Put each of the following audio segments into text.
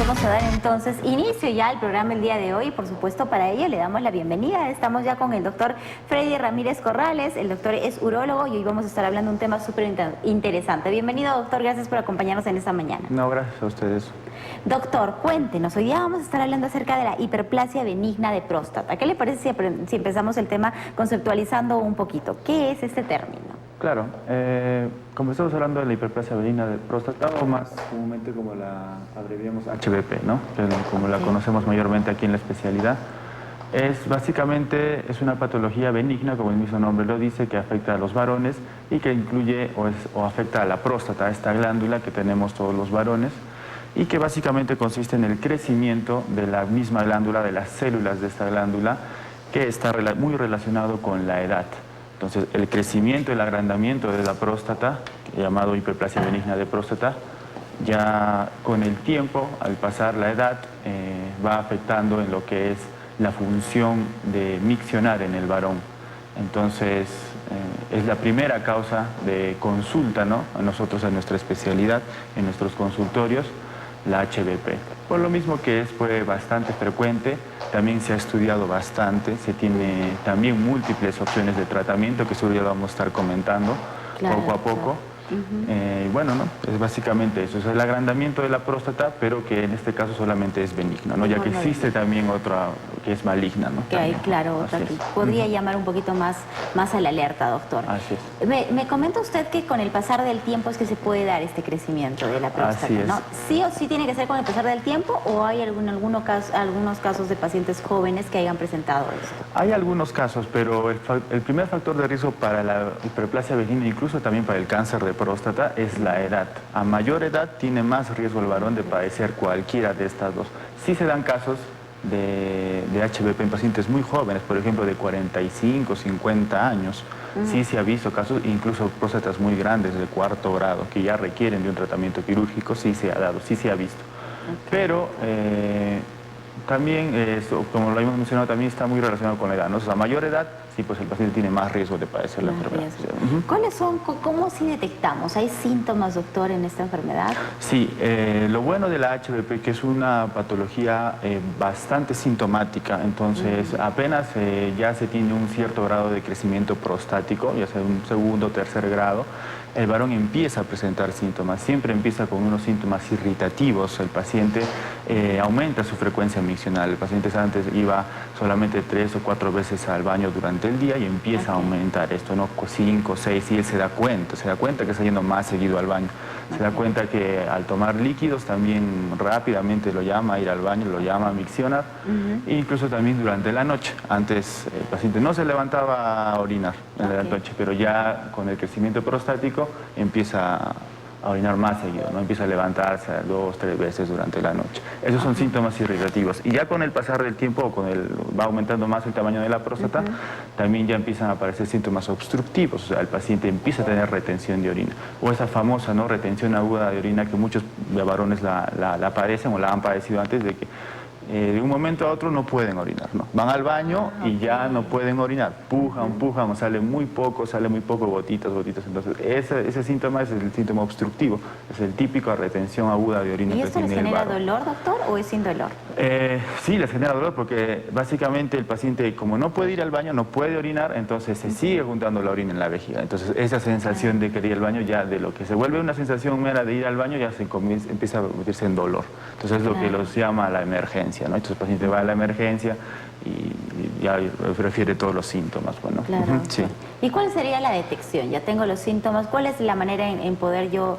vamos a dar entonces inicio ya al programa el día de hoy y por supuesto para ello le damos la bienvenida. Estamos ya con el doctor Freddy Ramírez Corrales, el doctor es urólogo y hoy vamos a estar hablando de un tema súper interesante. Bienvenido doctor, gracias por acompañarnos en esta mañana. No, gracias a ustedes. Doctor, cuéntenos, hoy día vamos a estar hablando acerca de la hiperplasia benigna de próstata. ¿Qué le parece si empezamos el tema conceptualizando un poquito? ¿Qué es este término? Claro, como estamos hablando de la hiperplasia benigna de próstata, o más comúnmente como la abreviamos HBP, ¿no? Como la conocemos mayormente aquí en la especialidad, básicamente es una patología benigna, como el mismo nombre lo dice, que afecta a los varones y que incluye o afecta a la próstata, a esta glándula que tenemos todos los varones, y que básicamente consiste en el crecimiento de la misma glándula, de las células de esta glándula, que está muy relacionado con la edad. Entonces, el crecimiento, el agrandamiento de la próstata, llamado hiperplasia benigna de próstata, ya con el tiempo, al pasar la edad, va afectando en lo que es la función de miccionar en el varón. Entonces, es la primera causa de consulta, ¿no? A nosotros, en nuestra especialidad, en nuestros consultorios, la HBP. Por lo mismo que fue bastante frecuente, también se ha estudiado bastante, se tiene también múltiples opciones de tratamiento que seguro ya lo vamos a estar comentando poco a poco. Y bueno, ¿no? Es básicamente eso, es el agrandamiento de la próstata, pero que en este caso solamente es benigno, ¿no? Ya que existe también otra que es maligna, ¿no? Que hay, claro, otra que podría llamar un poquito más a la alerta, doctor. Así es. Me comenta usted que con el pasar del tiempo es que se puede dar este crecimiento de la próstata, Así es. ¿no? ¿Sí o sí tiene que ser con el pasar del tiempo o hay algunos casos de pacientes jóvenes que hayan presentado esto? Hay algunos casos, pero el primer factor de riesgo para la hiperplasia benigna, incluso también para el cáncer de próstata, es la edad. A mayor edad tiene más riesgo el varón de padecer cualquiera de estas dos. Sí se dan casos de HBP en pacientes muy jóvenes, por ejemplo de 45, 50 años. Sí se ha visto casos, incluso próstatas muy grandes de cuarto grado, que ya requieren de un tratamiento quirúrgico, sí se ha dado, sí se ha visto. Pero también, como lo hemos mencionado, también está muy relacionado con la edad, ¿no? O sea, a mayor edad, sí, pues el paciente tiene más riesgo de padecer la enfermedad. ¿Cómo si detectamos? ¿Hay síntomas, doctor, en esta enfermedad? Sí, lo bueno de la HBP que es una patología bastante sintomática, entonces apenas ya se tiene un cierto grado de crecimiento prostático, ya sea un segundo o tercer grado, el varón empieza a presentar síntomas, siempre empieza con unos síntomas irritativos, el paciente aumenta su frecuencia miccional, el paciente antes iba solamente 3 o 4 veces al baño durante el día y empieza a aumentar esto, ¿no? 5, 6, y él se da cuenta que está yendo más seguido al baño, se da cuenta que al tomar líquidos también rápidamente lo llama a ir al baño, lo llama a miccionar, e incluso también durante la noche. Antes el paciente no se levantaba a orinar en la noche, pero ya con el crecimiento prostático empieza a orinar más seguido, ¿no? Empieza a levantarse 2, 3 veces durante la noche. Esos son síntomas irritativos. Y ya con el pasar del tiempo, va aumentando más el tamaño de la próstata, también ya empiezan a aparecer síntomas obstructivos, o sea, el paciente empieza a tener retención de orina. O esa famosa, ¿no?, retención aguda de orina que muchos varones la padecen o la han padecido antes, de que de un momento a otro no pueden orinar, ¿no? Van al baño y ya no pueden orinar, pujan, sale muy poco, gotitas, entonces ese síntoma es el síntoma obstructivo, es el típico retención aguda de orina. ¿Y esto les genera dolor, doctor, o es sin dolor? Sí, les genera dolor porque básicamente el paciente, como no puede ir al baño, no puede orinar, entonces se sigue juntando la orina en la vejiga, entonces esa sensación de querer ir al baño, ya de lo que se vuelve una sensación mera de ir al baño, ya empieza a convertirse en dolor, entonces es lo que los llama la emergencia, ¿no? Entonces el paciente va a la emergencia y ya refiere todos los síntomas. Bueno. Claro. Sí. ¿Y cuál sería la detección? Ya tengo los síntomas. ¿Cuál es la manera en poder yo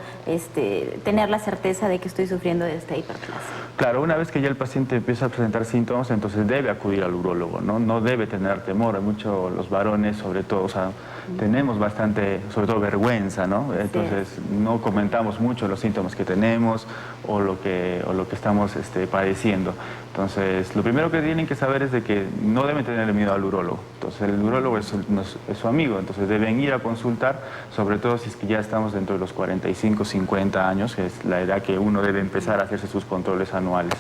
tener la certeza de que estoy sufriendo de esta hiperplasia? Claro, una vez que ya el paciente empieza a presentar síntomas, entonces debe acudir al urólogo, ¿no? No debe tener temor. Hay muchos, los varones sobre todo, o sea, tenemos bastante, sobre todo vergüenza, ¿no? Entonces no comentamos mucho los síntomas que tenemos o lo que estamos padeciendo. Entonces, lo primero que tienen que saber es de que no deben tener miedo al urólogo. Entonces, el urólogo es su amigo, entonces deben ir a consultar, sobre todo si es que ya estamos dentro de los 45, 50 años, que es la edad que uno debe empezar a hacerse sus controles anuales.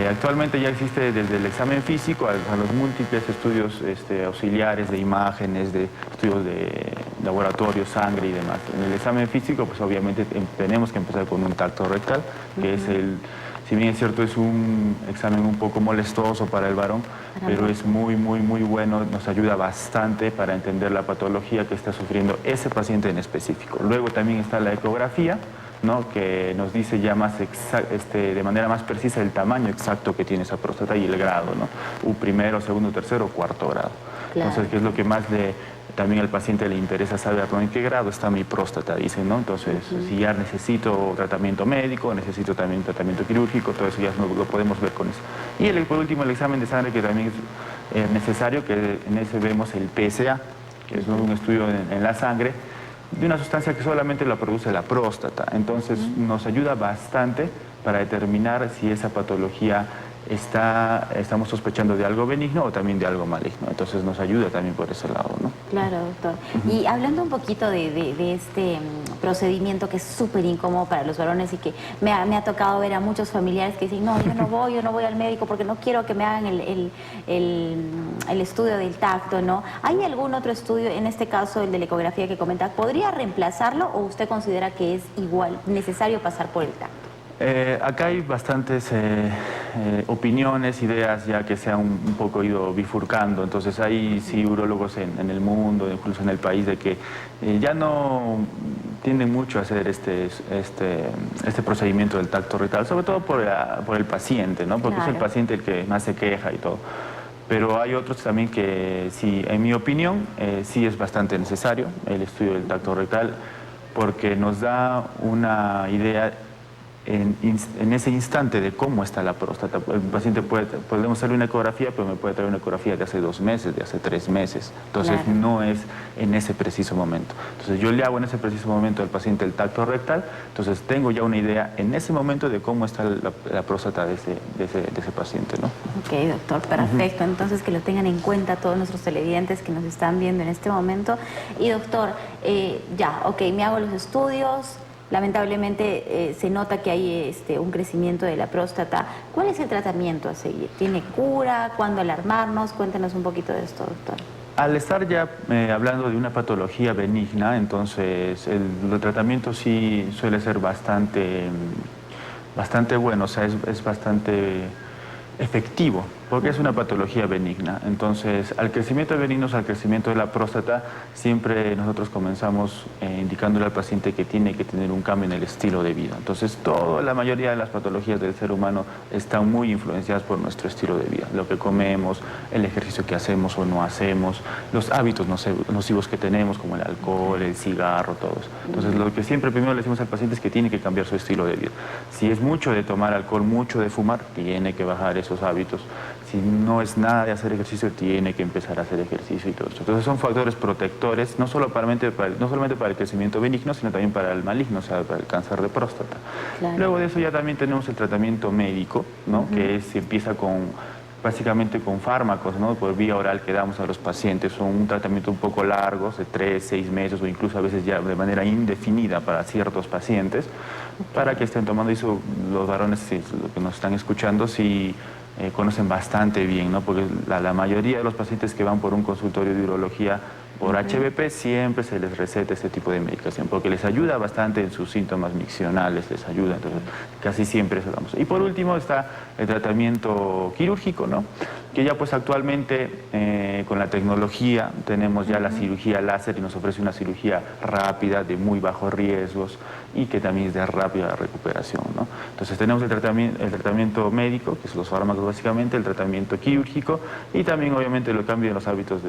Actualmente ya existe desde el examen físico a los múltiples estudios auxiliares de imágenes, de estudios de laboratorio, sangre y demás. En el examen físico, pues obviamente tenemos que empezar con un tacto rectal, que es Si bien es cierto, es un examen un poco molestoso para el varón, pero es muy bueno, nos ayuda bastante para entender la patología que está sufriendo ese paciente en específico. Luego también está la ecografía, ¿no?, que nos dice ya más de manera más precisa el tamaño exacto que tiene esa próstata y el grado, ¿no? Primero, segundo, tercero, cuarto grado. Claro. Entonces, ¿qué es lo que más también al paciente le interesa saber? ¿No? ¿En qué grado está mi próstata? Dicen, ¿no? Entonces, si ya necesito tratamiento médico, necesito también tratamiento quirúrgico, todo eso ya lo podemos ver con eso. Y por último, el examen de sangre, que también es necesario, que en ese vemos el PSA, que es un estudio en la sangre, de una sustancia que solamente la produce la próstata. Entonces nos ayuda bastante para determinar si esa patología estamos sospechando de algo benigno o también de algo maligno. Entonces nos ayuda también por ese lado, ¿no? Claro, doctor. Y hablando un poquito de este procedimiento que es súper incómodo para los varones y que me ha tocado ver a muchos familiares que dicen, no, yo no voy al médico porque no quiero que me hagan el estudio del tacto, ¿no? ¿Hay algún otro estudio, en este caso el de la ecografía que comenta, podría reemplazarlo o usted considera que es igual necesario pasar por el tacto? Acá hay bastantes opiniones, ideas ya que se han un poco ido bifurcando, entonces hay sí urólogos en el mundo, incluso en el país, de que ya no tienden mucho a hacer este procedimiento del tacto rectal, sobre todo por el paciente, ¿no? Porque claro, es el paciente el que más se queja y todo. Pero hay otros también que sí, en mi opinión, sí es bastante necesario el estudio del tacto rectal, porque nos da una idea en ese instante de cómo está la próstata. El paciente podemos hacerle una ecografía, pero me puede traer una ecografía de hace 2 meses, de hace 3 meses. Entonces claro, no es en ese preciso momento. Entonces yo le hago en ese preciso momento al paciente el tacto rectal, entonces tengo ya una idea en ese momento de cómo está la próstata de ese paciente, ¿no? Ok, doctor, perfecto. Entonces que lo tengan en cuenta todos nuestros televidentes que nos están viendo en este momento. Y doctor, me hago los estudios. Lamentablemente se nota que hay un crecimiento de la próstata. ¿Cuál es el tratamiento a seguir? ¿Tiene cura? ¿Cuándo alarmarnos? Cuéntenos un poquito de esto, doctor. Al estar ya hablando de una patología benigna, entonces el tratamiento sí suele ser bastante bueno, o sea, es bastante efectivo, porque es una patología benigna. Entonces, al crecimiento benigno, al crecimiento de la próstata, siempre nosotros comenzamos indicándole al paciente que tiene que tener un cambio en el estilo de vida. Entonces, la mayoría de las patologías del ser humano están muy influenciadas por nuestro estilo de vida. Lo que comemos, el ejercicio que hacemos o no hacemos, los hábitos nocivos que tenemos, como el alcohol, el cigarro, todo eso. Entonces, lo que siempre primero le decimos al paciente es que tiene que cambiar su estilo de vida. Si es mucho de tomar alcohol, mucho de fumar, tiene que bajar esos hábitos. Si no es nada de hacer ejercicio, tiene que empezar a hacer ejercicio y todo eso. Entonces son factores protectores, no solamente para el crecimiento benigno, sino también para el maligno, o sea, para el cáncer de próstata. Claro. Luego de eso ya también tenemos el tratamiento médico, ¿no? Que empieza básicamente con fármacos, ¿no? Por vía oral que damos a los pacientes. Son un tratamiento un poco largo, de 3, 6 meses o incluso a veces ya de manera indefinida para ciertos pacientes, para que estén tomando eso. Los varones, los que nos están escuchando, sí conocen bastante bien, ¿no? Porque la mayoría de los pacientes que van por un consultorio de urología por HBP siempre se les receta este tipo de medicación, porque les ayuda bastante en sus síntomas miccionales, les ayuda, entonces casi siempre eso damos. Y por último está el tratamiento quirúrgico, ¿no? Que ya pues actualmente con la tecnología tenemos ya la cirugía láser y nos ofrece una cirugía rápida, de muy bajos riesgos y que también es de rápida recuperación, ¿no? Entonces tenemos el tratamiento médico, que son los fármacos básicamente, el tratamiento quirúrgico y también obviamente el cambio de los hábitos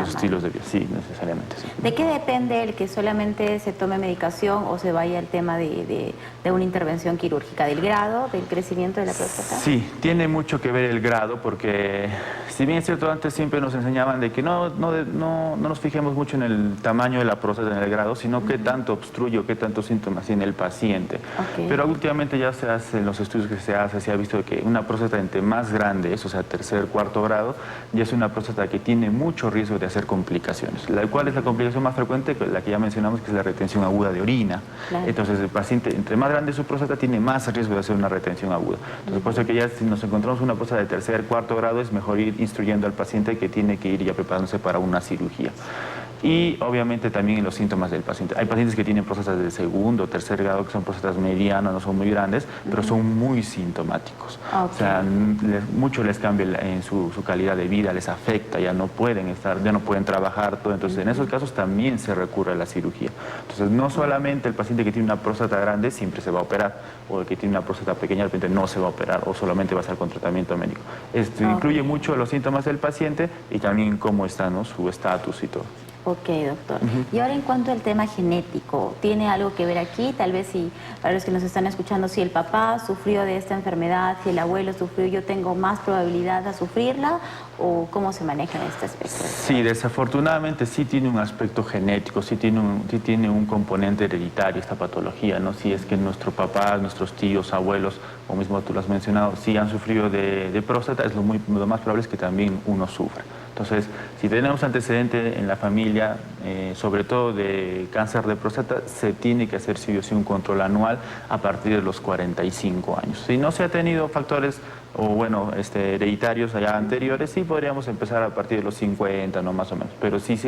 estilos de vida. Sí, necesariamente. Sí. ¿De qué depende el que solamente se tome medicación o se vaya al tema de una intervención quirúrgica? ¿Del grado, del crecimiento de la próstata? Sí, tiene mucho que ver el grado, porque si bien es cierto, antes siempre nos enseñaban de que no nos fijemos mucho en el tamaño de la próstata, en el grado, sino qué tanto obstruye o qué tantos síntomas tiene el paciente. Okay. Pero últimamente ya se hacen los estudios que se ha visto que una próstata entre más grande es, o sea, 3er, 4 grado, ya es una próstata que tiene mucho riesgo de hacer complicaciones. ¿Cuál es la complicación más frecuente? La que ya mencionamos, que es la retención aguda de orina. Claro. Entonces el paciente, entre más grande su próstata, tiene más riesgo de hacer una retención aguda. Entonces por eso que ya si nos encontramos una próstata de 3er, 4 grado, es mejor ir instruyendo al paciente que tiene que ir ya preparándose para una cirugía. y obviamente también en los síntomas del paciente. Hay pacientes que tienen próstatas de segundo o tercer grado, que son próstatas medianas, no son muy grandes, pero son muy sintomáticos. O sea, mucho les cambia en su calidad de vida, les afecta, ya no pueden trabajar, todo. Entonces, en esos casos también se recurre a la cirugía. Entonces, no solamente el paciente que tiene una próstata grande siempre se va a operar, o el que tiene una próstata pequeña de repente no se va a operar, o solamente va a ser con tratamiento médico. Esto incluye mucho los síntomas del paciente y también cómo está, ¿no?, su estatus y todo. Ok, doctor. Y ahora en cuanto al tema genético, ¿tiene algo que ver aquí? Tal vez si, para los que nos están escuchando, si el papá sufrió de esta enfermedad, si el abuelo sufrió, yo tengo más probabilidad de sufrirla, ¿o cómo se maneja en este aspecto? Sí, desafortunadamente sí tiene un aspecto genético, sí tiene un componente hereditario esta patología, ¿no? Si es que nuestros papás, nuestros tíos, abuelos, o mismo tú lo has mencionado, si han sufrido de próstata, lo más probable es que también uno sufra. Entonces, si tenemos antecedente en la familia, sobre todo de cáncer de próstata, se tiene que hacer sí o sí un control anual a partir de los 45 años. Si no se ha tenido factores hereditarios allá anteriores, sí podríamos empezar a partir de los 50, ¿no?, más o menos. Pero si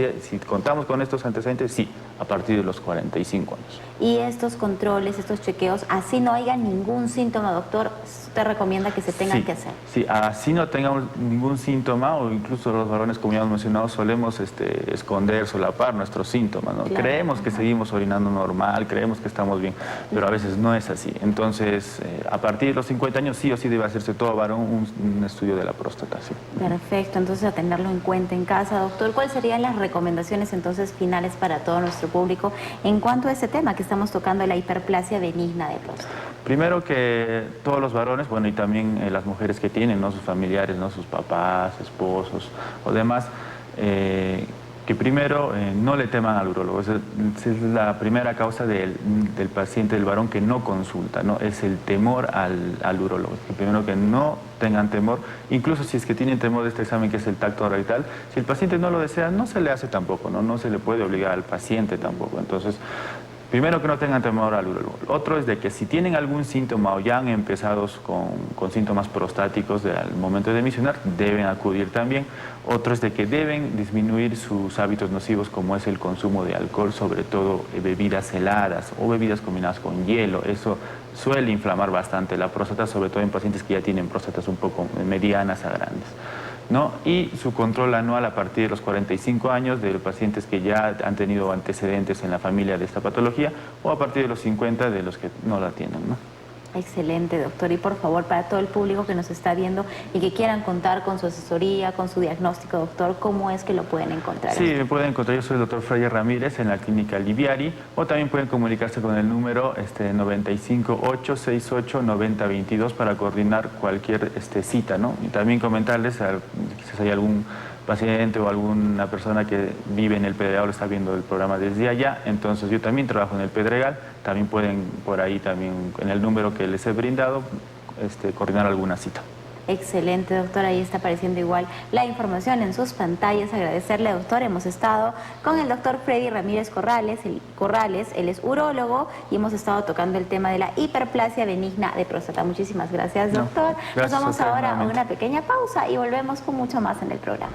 contamos con estos antecedentes, sí, a partir de los 45 años. Y estos controles, estos chequeos, así no haya ningún síntoma, doctor, ¿usted recomienda que se tengan que hacer? Sí, así no tengamos ningún síntoma, o incluso los varones, como ya hemos mencionado, solemos esconder, solapar nuestros síntomas, ¿no? Claro. Creemos que seguimos orinando normal, creemos que estamos bien, pero a veces no es así. Entonces, a partir de los 50 años sí o sí debe hacerse todo varón un estudio de la próstata. Sí. Perfecto, entonces a tenerlo en cuenta en casa. Doctor, ¿cuáles serían las recomendaciones entonces finales para todo nuestro público en cuanto a este tema que estamos tocando, la hiperplasia benigna de próstata? Primero que todos los varones, bueno, y también las mujeres que tienen, ¿no?, sus familiares, ¿no?, sus papás, esposos o demás, que primero no le teman al urólogo. Esa es la primera causa del paciente, del varón que no consulta, ¿no? Es el temor al urólogo. Que primero que no tengan temor, incluso si es que tienen temor de este examen que es el tacto rectal, si el paciente no lo desea, no se le hace tampoco, ¿no? No se le puede obligar al paciente tampoco. Entonces, primero que no tengan temor al urólogo. Otro es de que si tienen algún síntoma o ya han empezado con síntomas prostáticos al momento de emisionar, deben acudir también. Otro es de que deben disminuir sus hábitos nocivos, como es el consumo de alcohol, sobre todo bebidas heladas o bebidas combinadas con hielo. Eso suele inflamar bastante la próstata, sobre todo en pacientes que ya tienen próstatas un poco medianas a grandes, ¿no? Y su control anual a partir de los 45 años de los pacientes que ya han tenido antecedentes en la familia de esta patología, o a partir de los 50 de los que no la tienen, ¿no? Excelente, doctor. Y por favor, para todo el público que nos está viendo y que quieran contar con su asesoría, con su diagnóstico, doctor, ¿cómo es que lo pueden encontrar? Sí, me pueden encontrar. Yo soy el doctor Freddy Ramírez en la clínica Liviari, o también pueden comunicarse con el número 95-868-9022 para coordinar cualquier cita, ¿no? Y también comentarles, quizás hay algún paciente o alguna persona que vive en el Pedregal o está viendo el programa desde allá, entonces yo también trabajo en el Pedregal, también pueden por ahí también en el número que les he brindado coordinar alguna cita. Excelente, doctor, ahí está apareciendo igual la información en sus pantallas. Agradecerle, doctor, hemos estado con el doctor Freddy Ramírez Corrales, él es urólogo y hemos estado tocando el tema de la hiperplasia benigna de próstata. Muchísimas gracias, doctor. Nos vamos ahora a una pequeña pausa y volvemos con mucho más en el programa.